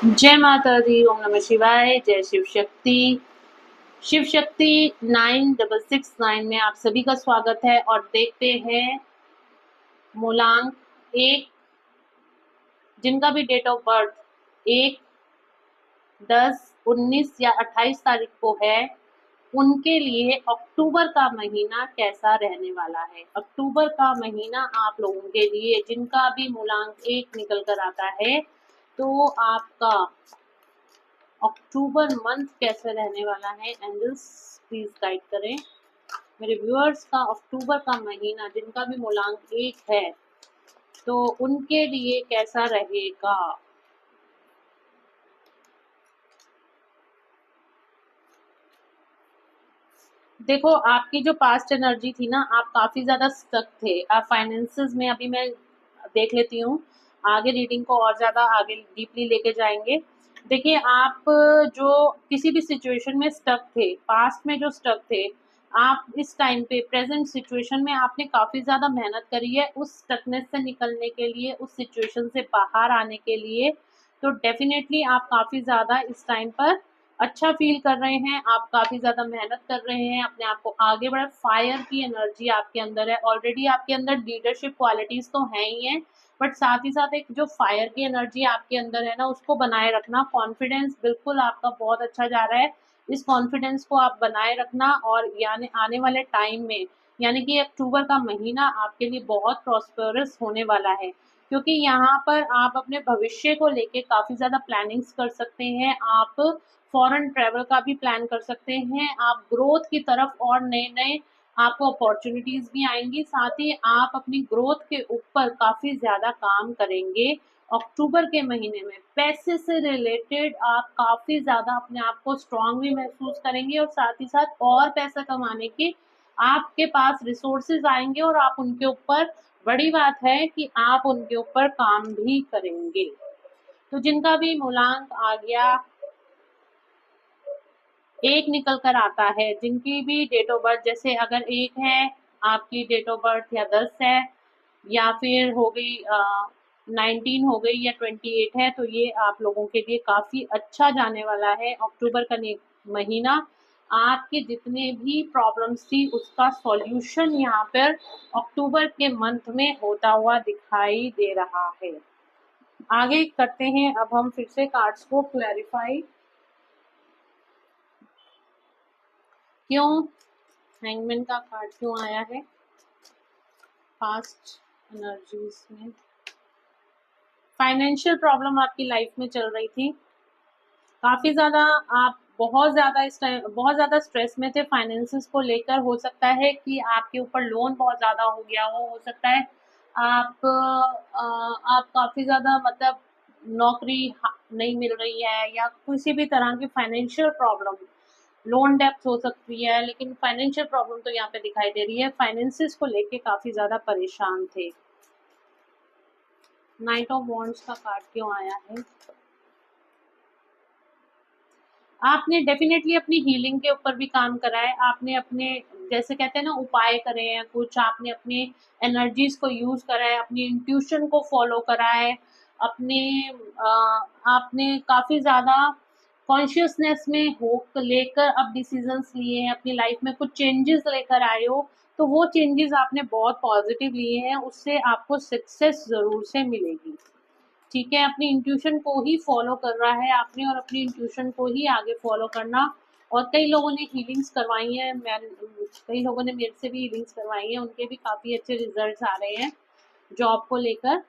जय माता दी, ओम नमः शिवाय, जय शिव शक्ति। शिव शक्ति 9669 में आप सभी का स्वागत है और देखते हैं मूलांक 1 जिनका भी डेट ऑफ बर्थ 1, 10, 19 या 28 तारीख को है, उनके लिए अक्टूबर का महीना कैसा रहने वाला है। अक्टूबर का महीना आप लोगों के लिए जिनका भी मूलांक 1 निकल कर आता है, तो आपका अक्टूबर मंथ कैसे रहने वाला है। एंजल्स प्लीज गाइड करें मेरे व्यूअर्स का अक्टूबर का महीना जिनका भी मूलांक 1 है, तो उनके लिए कैसा रहेगा। देखो, आपकी जो पास्ट एनर्जी थी ना, आप काफी ज्यादा स्टक थे। आप फाइनेंसेस में, अभी मैं देख लेती हूँ, आगे रीडिंग को और ज्यादा आगे डीपली लेके जाएंगे। देखिए, आप जो किसी भी सिचुएशन में स्टक थे, पास्ट में जो स्टक थे, आप इस टाइम पे प्रेजेंट सिचुएशन में आपने काफी ज्यादा मेहनत करी है उस स्टकनेस से निकलने के लिए, उस सिचुएशन से बाहर आने के लिए। तो डेफिनेटली आप काफी ज्यादा इस टाइम पर अच्छा फील कर रहे हैं, आप काफी ज्यादा मेहनत कर रहे हैं अपने आप को आगे बढ़ा। फायर की एनर्जी आपके अंदर है, ऑलरेडी आपके अंदर लीडरशिप क्वालिटीज तो हैं ही हैं, बट साथ ही साथ एक जो फायर की एनर्जी आपके अंदर है ना, उसको बनाए रखना। कॉन्फिडेंस बिल्कुल आपका बहुत अच्छा जा रहा है, इस कॉन्फिडेंस को आप बनाए रखना। और यानी आने वाले टाइम में, यानी कि अक्टूबर का महीना आपके लिए बहुत प्रॉस्पेरस होने वाला है, क्योंकि यहाँ पर आप अपने भविष्य को लेके काफी ज्यादा प्लानिंग्स कर सकते हैं। आप फॉरेन ट्रैवल का भी प्लान कर सकते हैं, आप ग्रोथ की तरफ और नए नए आपको अपॉर्चुनिटीज भी आएंगी, साथ ही आप अपनी ग्रोथ के ऊपर काफी ज्यादा काम करेंगे। अक्टूबर के महीने में पैसे से रिलेटेड आप काफी ज्यादा अपने आप को स्ट्रांग भी महसूस करेंगे, और साथ ही साथ और पैसा कमाने के आपके पास रिसोर्सेज आएंगे, और आप उनके ऊपर, बड़ी बात है कि आप उनके ऊपर काम भी करेंगे। तो जिनका भी मूलांक आ गया 1 निकल कर आता है, जिनकी भी डेट ऑफ बर्थ, जैसे अगर 1 है आपकी डेट ऑफ बर्थ, या 10 है, या फिर हो गई 19 हो गई, या 28 है, तो ये आप लोगों के लिए काफी अच्छा जाने वाला है अक्टूबर का महीना। आपके जितने भी प्रॉब्लम्स थी उसका सॉल्यूशन यहाँ पर अक्टूबर के मंथ में होता हुआ दिखाई दे रहा है। आगे करते हैं अब हम फिर से कार्ड्स को क्लैरिफाई। क्यों हैंगमैन का कार्ड क्यों आया है पास्ट एनर्जीज में। फाइनेंशियल प्रॉब्लम आपकी लाइफ में चल रही थी, काफी ज्यादा आप बहुत ज्यादा इस टाइम बहुत ज्यादा स्ट्रेस में थे फाइनेंसेस को लेकर। हो सकता है कि आपके ऊपर लोन बहुत ज्यादा हो गया हो सकता है आप काफी ज्यादा, मतलब नौकरी नहीं मिल रही है, या किसी भी तरह की फाइनेंशियल प्रॉब्लम, लोन डेप्थ हो सकती है, लेकिन फाइनेंशियल प्रॉब्लम तो यहाँ पे दिखाई दे रही है। फाइनेंसेस को लेके काफी ज्यादा परेशान थे। नाइट ऑफ वॉन्ड्स का कार्ड क्यों आया है। आपने डेफिनेटली अपनी हीलिंग के ऊपर भी काम करा है, आपने अपने, जैसे कहते हैं ना, उपाय करे हैं कुछ, आपने अपने एनर्जीज को यूज करा है, अपनी इंट्यूशन को फॉलो करा है, अपने आपने काफी ज्यादा कॉन्शियसनेस में हो लेकर अब डिसीजंस लिए हैं अपनी लाइफ में, कुछ चेंजेस लेकर आए हो, तो वो चेंजेस आपने बहुत पॉजिटिव लिए हैं, उससे आपको सक्सेस जरूर से मिलेगी। ठीक है, अपनी इंट्यूशन को ही फॉलो कर रहा है आपने, और अपनी इंट्यूशन को ही आगे फॉलो करना। और कई लोगों ने हीलिंग्स करवाई हैं, कई लोगों ने मेरे से भी हीलिंग्स करवाई हैं, उनके भी काफ़ी अच्छे रिजल्ट्स आ रहे हैं जॉब को लेकर।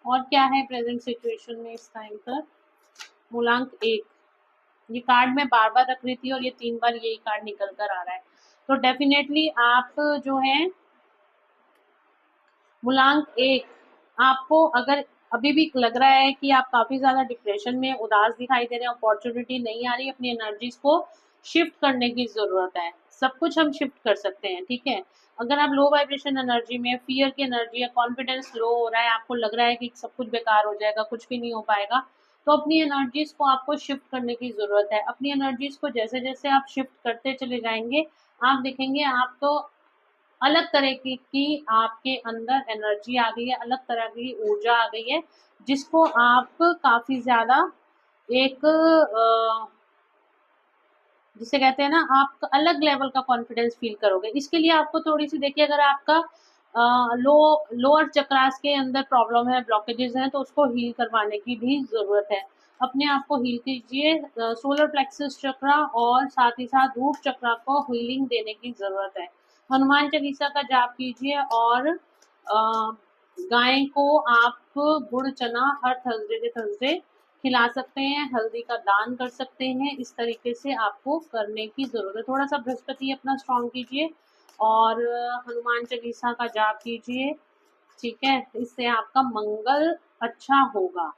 और क्या है प्रेजेंट सिचुएशन में इस टाइम पर। मूलांक 1, ये कार्ड मैं बार बार रख रही थी और ये 3 बार यही कार्ड निकल कर आ रहा है। तो डेफिनेटली आप जो है मूलांक 1, आपको अगर अभी भी लग रहा है कि आप काफी ज्यादा डिप्रेशन में, उदास दिखाई दे रहे हैं, अपॉर्चुनिटी नहीं आ रही, अपनी एनर्जीज को शिफ्ट करने की जरूरत है। सब कुछ हम शिफ्ट कर सकते हैं, ठीक है। अगर आप लो वाइब्रेशन एनर्जी में, फियर की एनर्जी है, कॉन्फिडेंस लो हो रहा है, आपको लग रहा है कि सब कुछ बेकार हो जाएगा, कुछ भी नहीं हो पाएगा, तो अपनी एनर्जीज को आपको शिफ्ट करने की जरूरत है। अपनी एनर्जीज को जैसे जैसे आप शिफ्ट करते चले जाएंगे, आप देखेंगे आप तो अलग तरह की आपके अंदर एनर्जी आ गई है, अलग तरह की ऊर्जा आ गई है, जिसको आप काफी ज्यादा एक जिसे कहते हैं ना, आप अलग लेवल का कॉन्फिडेंस फील करोगे। इसके लिए आपको थोड़ी सी देखिए, अगर आपका लोअर चक्रास के अंदर प्रॉब्लम है, ब्लॉकेजेस हैं, तो उसको हील करवाने की भी जरूरत है। अपने आप को हील कीजिए, सोलर प्लेक्सस चक्रा और साथ ही साथ रूट चक्रा को हीलिंग देने की जरूरत है। हनुमान चालीसा का जाप कीजिए और गाय को आप गुड़ चना हर थर्सडे के थर्सडे खिला सकते हैं, हल्दी का दान कर सकते हैं। इस तरीके से आपको करने की जरूरत है। थोड़ा सा बृहस्पति अपना स्ट्रॉन्ग कीजिए और हनुमान चालीसा का जाप कीजिए, ठीक है। इससे आपका मंगल अच्छा होगा।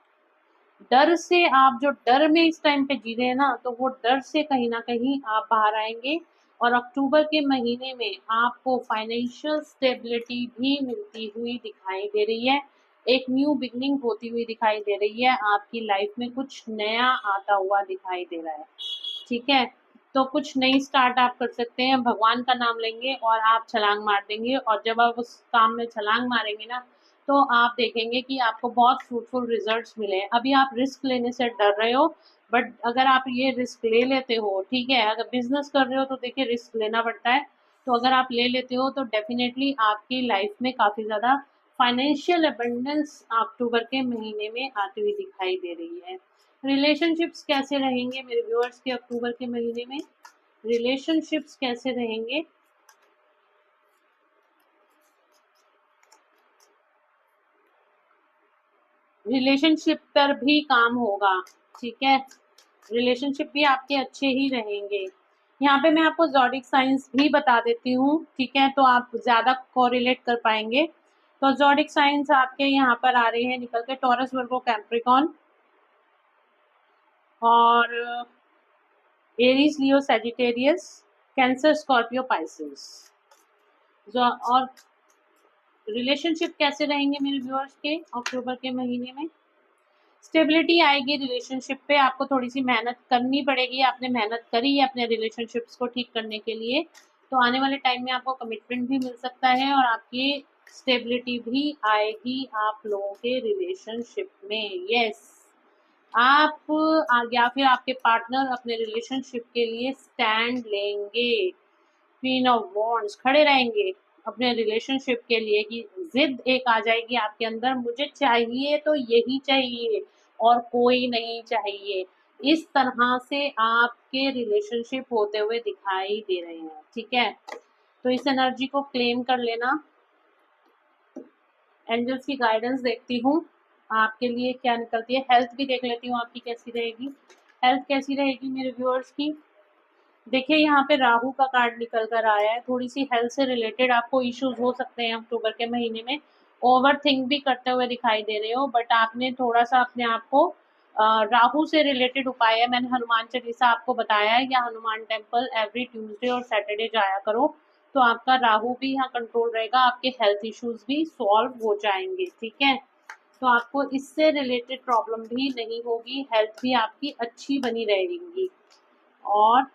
डर से, आप जो डर में इस टाइम पे जी रहे हैं ना, तो वो डर से कहीं ना कहीं आप बाहर आएंगे और अक्टूबर के महीने में आपको फाइनेंशियल स्टेबिलिटी भी मिलती हुई दिखाई दे रही है। एक न्यू बिगनिंग होती हुई दिखाई दे रही है, आपकी लाइफ में कुछ नया आता हुआ दिखाई दे रहा है, ठीक है। तो कुछ नई स्टार्ट आप कर सकते हैं, भगवान का नाम लेंगे और आप छलांग मार देंगे, और जब आप उस काम में छलांग मारेंगे ना, तो आप देखेंगे कि आपको बहुत फ्रूटफुल रिजल्ट्स मिले। अभी आप रिस्क लेने से डर रहे हो, बट अगर आप ये रिस्क ले लेते हो, ठीक है, अगर बिजनेस कर रहे हो तो देखिए रिस्क लेना पड़ता है, तो अगर आप ले लेते हो तो डेफिनेटली आपकी लाइफ में काफी ज्यादा फाइनेंशियल अबंडेंस अक्टूबर के महीने में आती हुई दिखाई दे रही है। रिलेशनशिप्स कैसे रहेंगे मेरे व्यूअर्स के अक्टूबर के महीने में? रिलेशनशिप्स कैसे रहेंगे? रिलेशनशिप पर भी काम होगा, ठीक है। रिलेशनशिप भी आपके अच्छे ही रहेंगे। यहाँ पे मैं आपको ज़ोडिक साइंस भी बता देती हूँ, ठीक है, तो आप ज़्यादा कोरिलेट कर पाएंगे। तो ज़ोडिक साइंस आपके यहाँ पर आ रहे हैं निकल के, टॉरस, वर्गो, कैप्रिकॉन और एरीज, लियो, सैजिटेरियस, कैंसर, स्कॉर्पियो, पाइसेस। और रिलेशनशिप कैसे रहेंगे मेरे व्यूअर्स के अक्टूबर के महीने में? स्टेबिलिटी आएगी रिलेशनशिप पे, आपको थोड़ी सी मेहनत करनी पड़ेगी। आपने मेहनत करी है अपने रिलेशनशिप्स को ठीक करने के लिए, तो आने वाले टाइम में आपको कमिटमेंट भी मिल सकता है और आपकी स्टेबिलिटी भी आएगी आप लोगों के रिलेशनशिप में। यस, आप या फिर आपके पार्टनर अपने रिलेशनशिप के लिए स्टैंड लेंगे, क्वीन ऑफ वॉन्ड्स खड़े रहेंगे अपने रिलेशनशिप के लिए, कि जिद एक आ जाएगी आपके अंदर, मुझे चाहिए तो यही चाहिए और कोई नहीं चाहिए। इस तरह से आपके रिलेशनशिप होते हुए दिखाई दे रहे हैं, ठीक है। तो इस एनर्जी को क्लेम कर लेना। एंजल्स की गाइडेंस देखती हूँ आपके लिए क्या निकलती है। हेल्थ भी देख लेती हूँ आपकी कैसी रहेगी। हेल्थ कैसी रहेगी मेरे व्यूअर्स की? देखिए यहाँ पे राहु का कार्ड निकल कर आया है। थोड़ी सी हेल्थ से रिलेटेड आपको इश्यूज हो सकते हैं अक्टूबर के महीने में। ओवर थिंक भी करते हुए दिखाई दे रहे हो, बट आपने थोड़ा सा अपने आप को राहु से रिलेटेड उपाय है, मैंने हनुमान चालीसा आपको बताया है, या हनुमान टेम्पल एवरी ट्यूसडे और सैटरडे जाया करो, तो आपका राहु भी यहाँ कंट्रोल रहेगा, आपके हेल्थ इश्यूज भी सॉल्व हो जाएंगे, ठीक है। तो आपको इससे रिलेटेड प्रॉब्लम भी नहीं होगी, हेल्थ भी आपकी अच्छी बनी रहेगी। और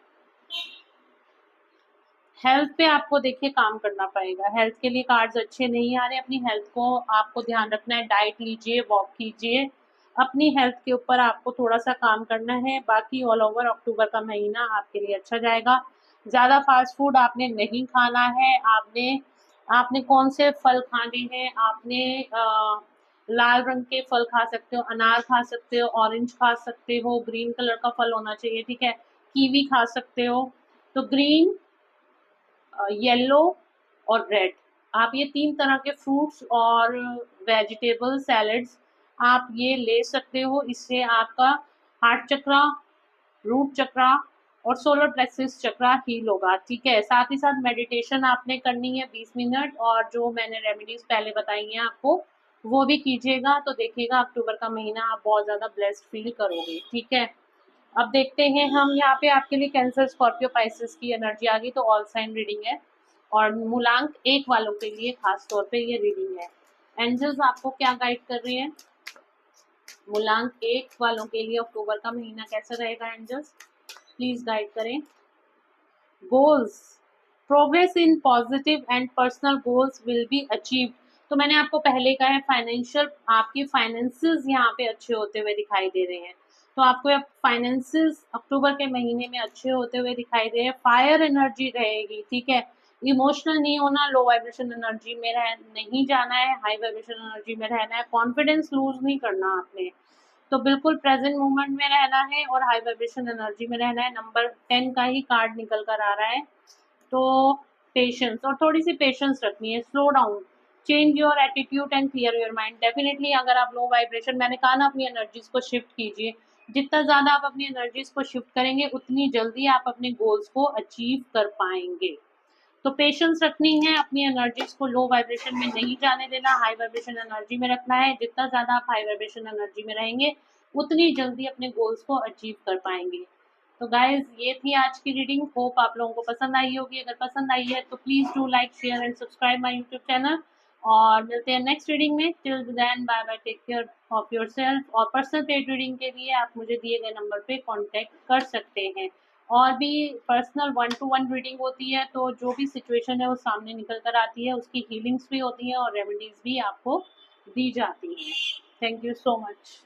हेल्थ पे आपको देखिए काम करना पड़ेगा। हेल्थ के लिए कार्ड्स अच्छे नहीं आ रहे, अपनी हेल्थ को आपको ध्यान रखना है, डाइट लीजिए, वॉक कीजिए, अपनी हेल्थ के ऊपर आपको थोड़ा सा काम करना है। बाकी ऑल ओवर अक्टूबर का महीना आपके लिए अच्छा जाएगा। ज़्यादा फास्ट फूड आपने नहीं खाना है। आपने आपने कौन से फल खाने हैं? आपने लाल रंग के फल खा सकते हो, अनार खा सकते हो, ऑरेंज खा सकते हो, ग्रीन कलर का फल होना चाहिए, ठीक है, कीवी खा सकते हो। तो ग्रीन, येलो और रेड, आप ये तीन तरह के फ्रूट्स और वेजिटेबल सैलेड्स आप ये ले सकते हो। इससे आपका हार्ट चक्रा, रूट चक्रा और सोलर प्लेक्सस चक्रा हील होगा, ठीक है। साथ ही साथ मेडिटेशन आपने करनी है 20 मिनट, और जो मैंने रेमेडीज पहले बताई हैं आपको, वो भी कीजिएगा, तो देखिएगा अक्टूबर का महीना आप बहुत ज़्यादा ब्लेस्ड फील करोगे, ठीक है। अब देखते हैं हम यहाँ पे आपके लिए कैंसर, स्कॉर्पियो, पाइसेस की एनर्जी आ गई, तो ऑल साइन रीडिंग है और मूलांक 1 वालों के लिए खास तौर पे ये रीडिंग है। एंजल्स आपको क्या गाइड कर रहे हैं मूलांक 1 वालों के लिए अक्टूबर का महीना कैसा रहेगा? एंजल्स प्लीज गाइड करें। Goals, progress in positive and personal goals will be achieve. तो मैंने आपको पहले कहा है फाइनेंशियल, आपके फाइनेंसेस यहाँ पे अच्छे होते हुए दिखाई दे रहे हैं। तो आपको अब फाइनेंसेस अक्टूबर के महीने में अच्छे होते हुए दिखाई दे रहे हैं। फायर एनर्जी रहेगी, ठीक है। इमोशनल नहीं होना, लो वाइब्रेशन एनर्जी में नहीं जाना है, हाई वाइब्रेशन एनर्जी में रहना है। कॉन्फिडेंस लूज नहीं करना आपने, तो बिल्कुल प्रेजेंट मोमेंट में रहना है और हाई वाइब्रेशन एनर्जी में रहना है। नंबर 10 का ही कार्ड निकल कर आ रहा है। तो पेशेंस, और थोड़ी सी पेशेंस रखनी है। Slow down, change your attitude and clear your mind. Definitely अगर आप लो वाइब्रेशन, मैंने कहा ना, अपनी एनर्जीज को शिफ्ट कीजिए। जितना ज़्यादा आप अपनी एनर्जीज को शिफ्ट करेंगे उतनी जल्दी आप अपने गोल्स को अचीव कर पाएंगे। तो पेशेंस रखनी है, अपनी एनर्जीज को लो वाइब्रेशन में नहीं जाने देना, हाई वाइब्रेशन एनर्जी में रखना है। जितना ज़्यादा आप हाई वाइब्रेशन एनर्जी में रहेंगे उतनी जल्दी अपने गोल्स को अचीव कर पाएंगे। तो गाइज, ये थी आज की रीडिंग। होप आप लोगों को पसंद आई होगी। अगर पसंद आई है तो please do like, share and subscribe my YouTube channel. और मिलते हैं नेक्स्ट रीडिंग में। Till then, bye bye, take care of your self. और पर्सनल पेड रीडिंग के लिए आप मुझे दिए गए नंबर पे कॉन्टेक्ट कर सकते हैं। और भी पर्सनल 1-to-1 रीडिंग होती है, तो जो भी सिचुएशन है वो सामने निकल कर आती है, उसकी हीलिंग्स भी होती हैं और रेमेडीज भी आपको दी जाती हैं। Thank you so much.